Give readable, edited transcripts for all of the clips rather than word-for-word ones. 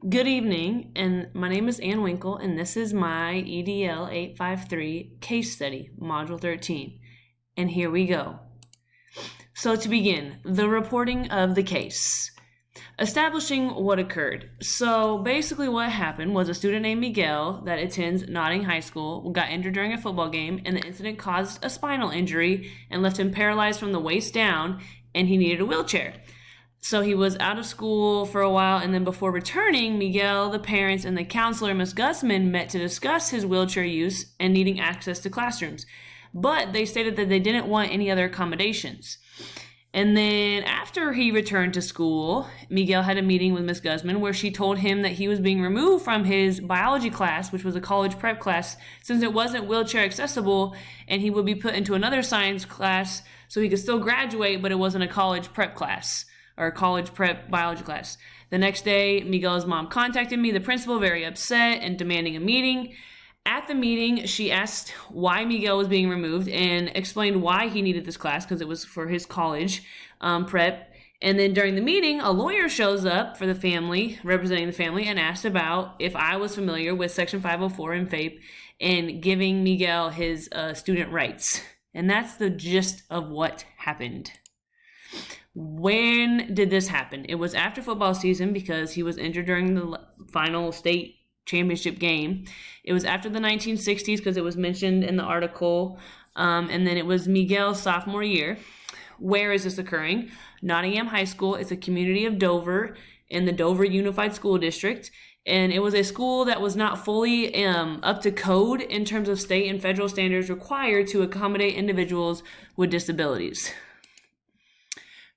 Good evening, and my name is Ann Winkle, and this is my EDL 853 case study, Module 13. And here we go. So to begin, the reporting of the case. Establishing what occurred. So basically what happened was a student named Miguel that attends Nottingham High School got injured during a football game, and the incident caused a spinal injury and left him paralyzed from the waist down, and he needed a wheelchair. So he was out of school for a while, and then before returning, Miguel, the parents, and the counselor, Ms. Guzman, met to discuss his wheelchair use and needing access to classrooms. But they stated that they didn't want any other accommodations. And then after he returned to school, Miguel had a meeting with Ms. Guzman where she told him that he was being removed from his biology class, which was a college prep class, since it wasn't wheelchair accessible, and he would be put into another science class so he could still graduate, but it wasn't a college prep class or college prep biology class. The next day, Miguel's mom contacted me, the principal, very upset and demanding a meeting. At the meeting, she asked why Miguel was being removed and explained why he needed this class, because it was for his college prep. And then during the meeting, a lawyer shows up for the family, representing the family, and asked about if I was familiar with Section 504 and FAPE and giving Miguel his student rights. And that's the gist of what happened. When did this happen? It was after football season because he was injured during the final state championship game. It was after the 1960s because it was mentioned in the article. And then it was Miguel's sophomore year. Where is this occurring? Nottingham High School. It's a community of Dover in the Dover Unified School District. And it was a school that was not fully up to code in terms of state and federal standards required to accommodate individuals with disabilities.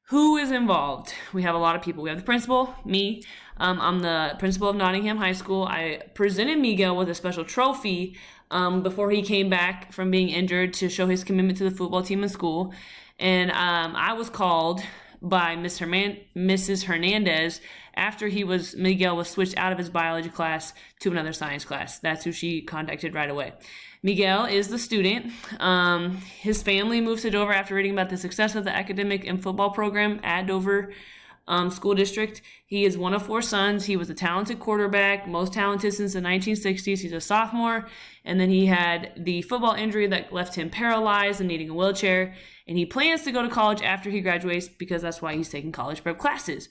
Who is involved? We have a lot of people. We have the principal, me. I'm the principal of Nottingham High School. I presented Miguel with a special trophy before he came back from being injured to show his commitment to the football team in school. And I was called by Mrs. Hernandez after Miguel was switched out of his biology class to another science class. That's who she contacted right away. Miguel is the student. His family moved to Dover after reading about the success of the academic and football program at Dover School District. He is one of 4 sons. He was a talented quarterback, most talented since the 1960s. He's a sophomore, and then he had the football injury that left him paralyzed and needing a wheelchair, and he plans to go to college after he graduates because that's why he's taking college prep classes.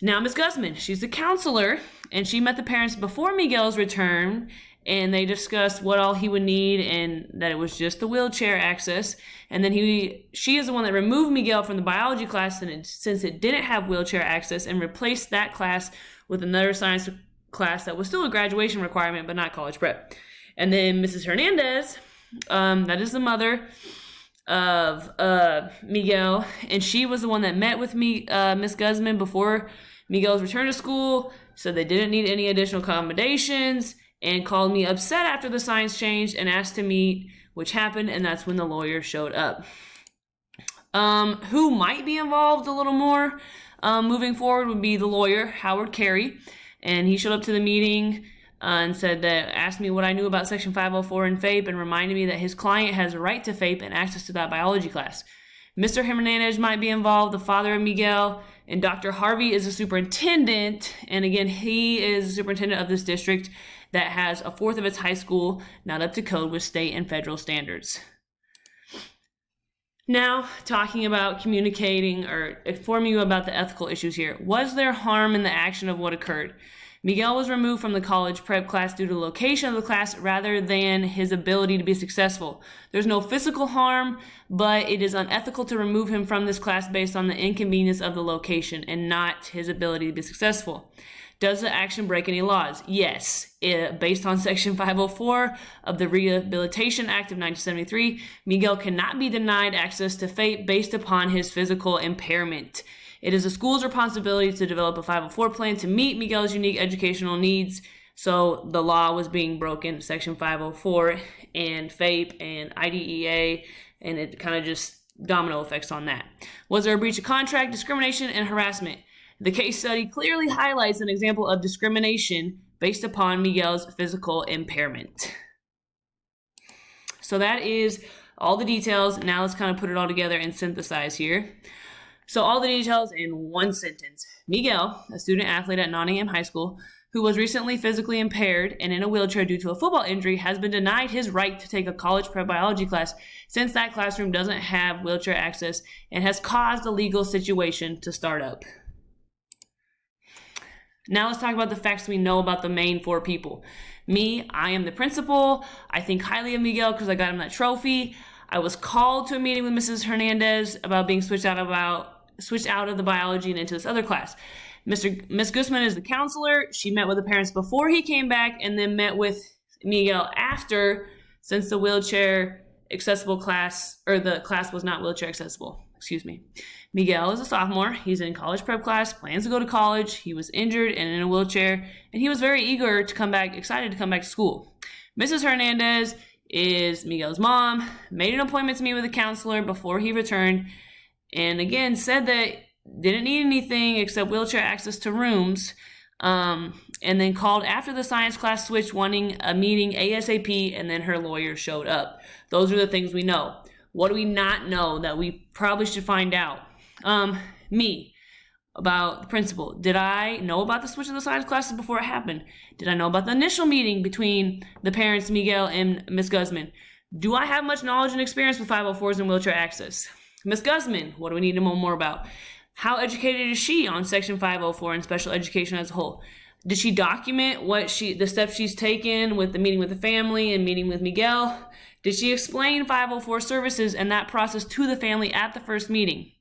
Now, Ms. Guzman, she's a counselor, and she met the parents before Miguel's return, and they discussed what all he would need and that it was just the wheelchair access. And then she is the one that removed Miguel from the biology class since it didn't have wheelchair access and replaced that class with another science class that was still a graduation requirement but not college prep. And then Mrs. Hernandez, that is the mother of Miguel, and she was the one that met with me, Ms. Guzman, before Miguel's return to school, said they didn't need any additional accommodations, and called me upset after the signs changed and asked to meet, which happened, and that's when the lawyer showed up. Who might be involved a little more moving forward would be the lawyer, Howard Carey, and he showed up to the meeting and asked me what I knew about Section 504 and FAPE and reminded me that his client has a right to FAPE and access to that biology class. Mr. Hernandez might be involved, the father of Miguel, and Dr. Harvey is the superintendent, and again, he is the superintendent of this district that has a fourth of its high school not up to code with state and federal standards. Now, talking about communicating or informing you about the ethical issues here. Was there harm in the action of what occurred? Miguel was removed from the college prep class due to the location of the class rather than his ability to be successful. There's no physical harm, but it is unethical to remove him from this class based on the inconvenience of the location and not his ability to be successful. Does the action break any laws? Yes. Based on Section 504 of the Rehabilitation Act of 1973, Miguel cannot be denied access to FAPE based upon his physical impairment. It is the school's responsibility to develop a 504 plan to meet Miguel's unique educational needs. So the law was being broken, Section 504 and FAPE and IDEA, and it kind of just domino effects on that. Was there a breach of contract, discrimination, and harassment? The case study clearly highlights an example of discrimination based upon Miguel's physical impairment. So that is all the details. Now let's kind of put it all together and synthesize here. So all the details in one sentence. Miguel, a student athlete at Nottingham High School, who was recently physically impaired and in a wheelchair due to a football injury, has been denied his right to take a college prep biology class since that classroom doesn't have wheelchair access and has caused a legal situation to start up. Now let's talk about the facts we know about the main 4 people. Me, I am the principal. I think highly of Miguel because I got him that trophy. I was called to a meeting with Mrs. Hernandez about being switched out of the biology and into this other class. Miss Guzman is the counselor. She met with the parents before he came back and then met with Miguel after, since the wheelchair accessible class, or the class was not wheelchair accessible. Excuse me. Miguel is a sophomore. He's in college prep class, plans to go to college. He was injured and in a wheelchair, and he was very eager to come back, excited to come back to school. Mrs. Hernandez is Miguel's mom, made an appointment to meet with a counselor before he returned, and again said that didn't need anything except wheelchair access to rooms, and then called after the science class switch wanting a meeting ASAP, and then her lawyer showed up. Those are the things we know. What do we not know that we probably should find out? Me, about the principal. Did I know about the switch of the science classes before it happened? Did I know about the initial meeting between the parents, Miguel and Miss Guzman? Do I have much knowledge and experience with 504s and wheelchair access? Miss Guzman, what do we need to know more about? How educated is she on Section 504 and special education as a whole? Did she document the steps she's taken with the meeting with the family and meeting with Miguel? Did she explain 504 services and that process to the family at the first meeting?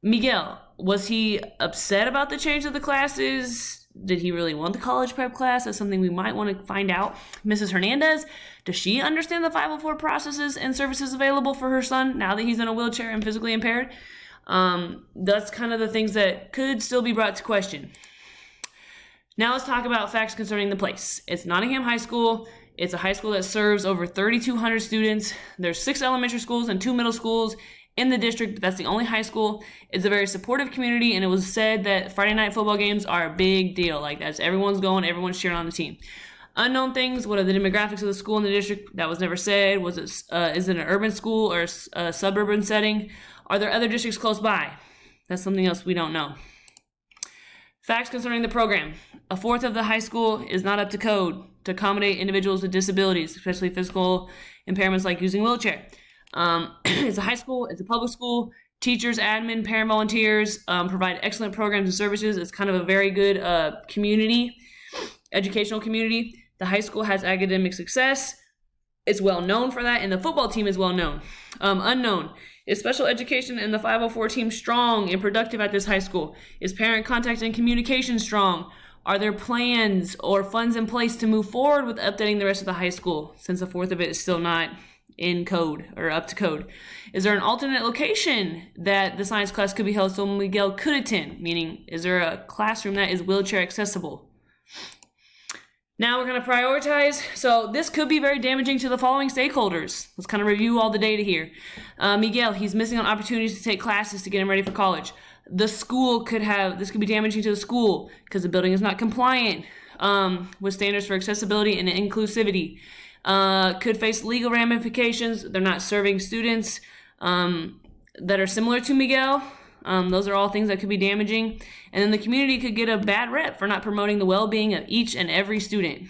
Miguel, was he upset about the change of the classes? Did he really want the college prep class? That's something we might want to find out. Mrs. Hernandez, does she understand the 504 processes and services available for her son now that he's in a wheelchair and physically impaired? That's kind of the things that could still be brought to question. Now let's talk about facts concerning the place. It's Nottingham High School. It's a high school that serves over 3,200 students. There's 6 elementary schools and 2 middle schools in the district, but that's the only high school. It's a very supportive community, and it was said that Friday night football games are a big deal. Like, that's everyone's going, everyone's cheering on the team. Unknown things: what are the demographics of the school in the district? That was never said. Is it an urban school or a suburban setting? Are there other districts close by? That's something else we don't know. Facts concerning the program: 1/4 of the high school is not up to code to accommodate individuals with disabilities, especially physical impairments like using a wheelchair. It's a high school, it's a public school. Teachers, admin, parent volunteers provide excellent programs and services. It's kind of a very good educational community. The high school has academic success. It's well known for that, and the football team is well known. Unknown: is special education and the 504 team strong and productive at this high school? Is parent contact and communication strong? Are there plans or funds in place to move forward with updating the rest of the high school, since 1/4 of it is still not in code or up to code? Is there an alternate location that the science class could be held so Miguel could attend? Meaning, is there a classroom that is wheelchair accessible? Now we're going to prioritize. So this could be very damaging to the following stakeholders. Let's kind of review all the data here. Miguel, he's missing on opportunities to take classes to get him ready for college. The school this could be damaging to the school because the building is not compliant with standards for accessibility and inclusivity. Could face legal ramifications. They're not serving students that are similar to Miguel. Those are all things that could be damaging. And then the community could get a bad rep for not promoting the well-being of each and every student.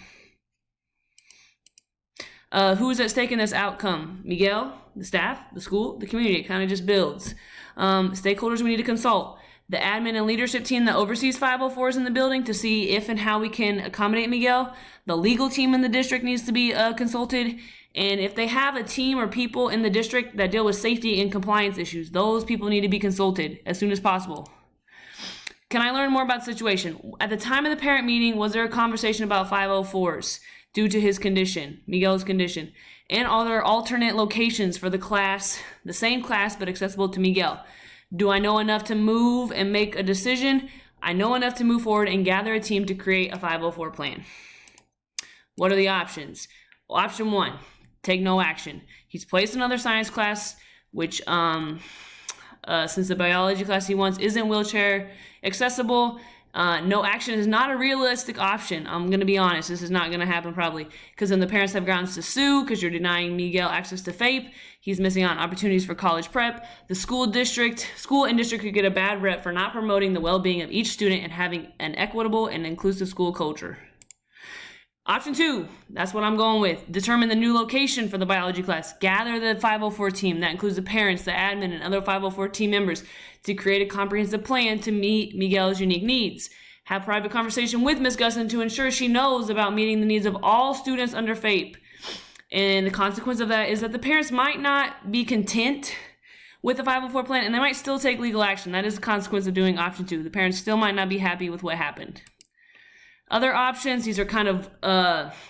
Who is at stake in this outcome? Miguel, the staff, the school, the community. It kind of just builds. Stakeholders we need to consult: the admin and leadership team that oversees 504s in the building to see if and how we can accommodate Miguel. The legal team in the district needs to be consulted. And if they have a team or people in the district that deal with safety and compliance issues, those people need to be consulted as soon as possible. Can I learn more about the situation? At the time of the parent meeting, was there a conversation about 504s due to his condition, Miguel's condition? And are there alternate locations for the class, the same class but accessible to Miguel? Do I know enough to move and make a decision? I know enough to move forward and gather a team to create a 504 plan. What are the options? Well, option 1, take no action. He's placed another science class, which since the biology class he wants isn't wheelchair accessible, No action is not a realistic option. I'm going to be honest. This is not going to happen probably, because then the parents have grounds to sue because you're denying Miguel access to FAPE. He's missing out on opportunities for college prep. The school and district could get a bad rep for not promoting the well-being of each student and having an equitable and inclusive school culture. Option 2, that's what I'm going with. Determine the new location for the biology class. Gather the 504 team. That includes the parents, the admin, and other 504 team members to create a comprehensive plan to meet Miguel's unique needs. Have private conversation with Ms. Gustin to ensure she knows about meeting the needs of all students under FAPE. And the consequence of that is that the parents might not be content with the 504 plan and they might still take legal action. That is the consequence of doing option 2. The parents still might not be happy with what happened. Other options, these are kind of,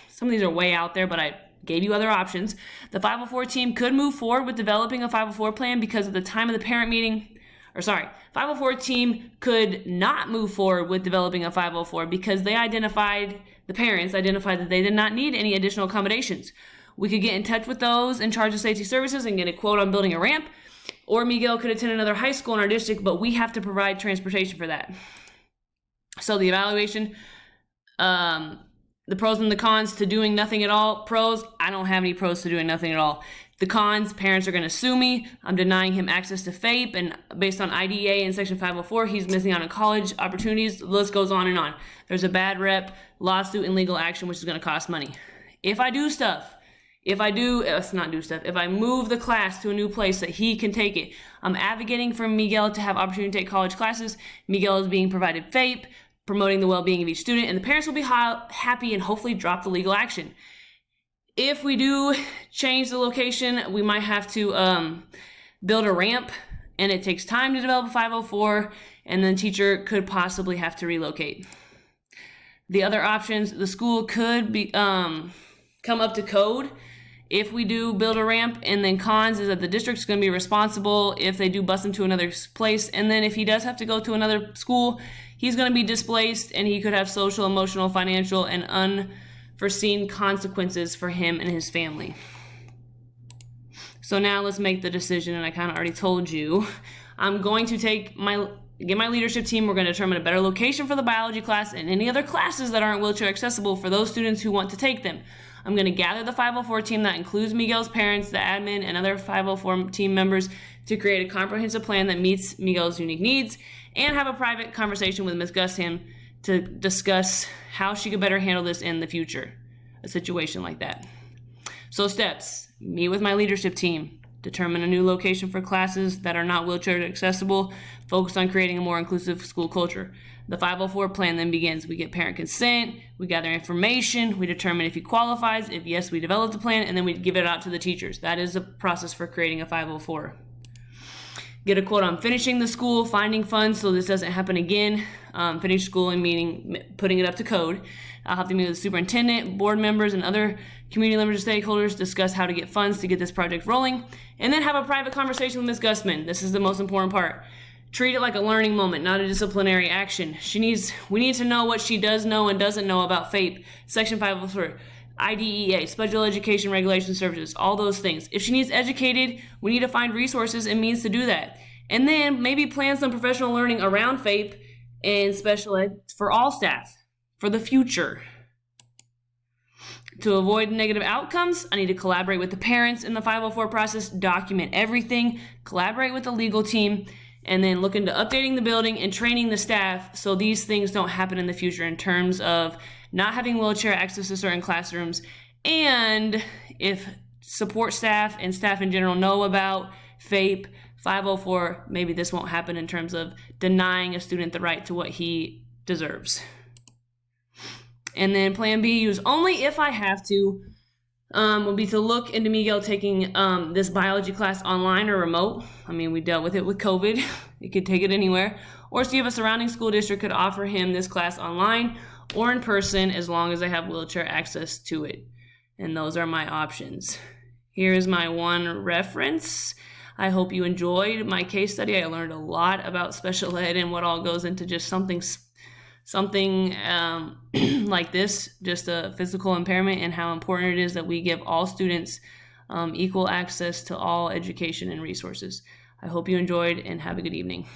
some of these are way out there, but I gave you other options. The 504 team could move forward with developing a 504 plan because at the time of the parent meeting, 504 team could not move forward with developing a 504 because the parents identified that they did not need any additional accommodations. We could get in touch with those in charge of safety services and get a quote on building a ramp, or Miguel could attend another high school in our district, but we have to provide transportation for that. So the evaluation, the pros and the cons to doing nothing at all. Pros, I don't have any pros to doing nothing at all. The cons, parents are going to sue me. I'm denying him access to FAPE, and based on IDEA and Section 504, he's missing out on college opportunities. The list goes on and on. There's a bad rep, lawsuit, and legal action, which is going to cost money. If I move the class to a new place that he can take it, I'm advocating for Miguel to have opportunity to take college classes. Miguel is being provided FAPE, promoting the well-being of each student, and the parents will be happy and hopefully drop the legal action. If we do change the location, we might have to build a ramp, and it takes time to develop a 504, and then teacher could possibly have to relocate. The other options, the school could be come up to code if we do build a ramp, and then cons is that the district's going to be responsible if they do bus him to another place, and then if he does have to go to another school, he's going to be displaced, and he could have social, emotional, financial, and unforeseen consequences for him and his family. So now let's make the decision, and I kind of already told you. I'm going to get my leadership team. We're going to determine a better location for the biology class and any other classes that aren't wheelchair accessible for those students who want to take them. I'm going to gather the 504 team that includes Miguel's parents, the admin, and other 504 team members to create a comprehensive plan that meets Miguel's unique needs, and have a private conversation with Ms. Gustin to discuss how she could better handle this in the future, a situation like that. So steps: meet with my leadership team, determine a new location for classes that are not wheelchair accessible, focus on creating a more inclusive school culture. The 504 plan then begins. We get parent consent, we gather information, we determine if he qualifies. If yes, we develop the plan, and then we give it out to the teachers. That is the process for creating a 504. Get a quote on finishing the school, finding funds so this doesn't happen again. Finish schooling, meaning putting it up to code. I'll have to meet with the superintendent, board members, and other community members and stakeholders, discuss how to get funds to get this project rolling, and then have a private conversation with Ms. Gustin. This is the most important part. Treat it like a learning moment, not a disciplinary action. We need to know what she does know and doesn't know about FAPE, Section 504, IDEA, Special Education Regulation Services, all those things. If she needs educated, we need to find resources and means to do that. And then maybe plan some professional learning around FAPE and special ed for all staff for the future. To avoid negative outcomes, I need to collaborate with the parents in the 504 process, document everything, collaborate with the legal team, and then look into updating the building and training the staff so these things don't happen in the future in terms of not having wheelchair access to certain classrooms. And if support staff and staff in general know about FAPE 504, maybe this won't happen in terms of denying a student the right to what he deserves. And then plan B, use only if I have to, will be to look into Miguel taking this biology class online or remote. I mean, we dealt with it with COVID. You could take it anywhere. Or see if a surrounding school district could offer him this class online or in person as long as they have wheelchair access to it. And those are my options. Here's my one reference. I hope you enjoyed my case study. I learned a lot about special ed and what all goes into just something like this, just a physical impairment, and how important it is that we give all students equal access to all education and resources. I hope you enjoyed, and have a good evening.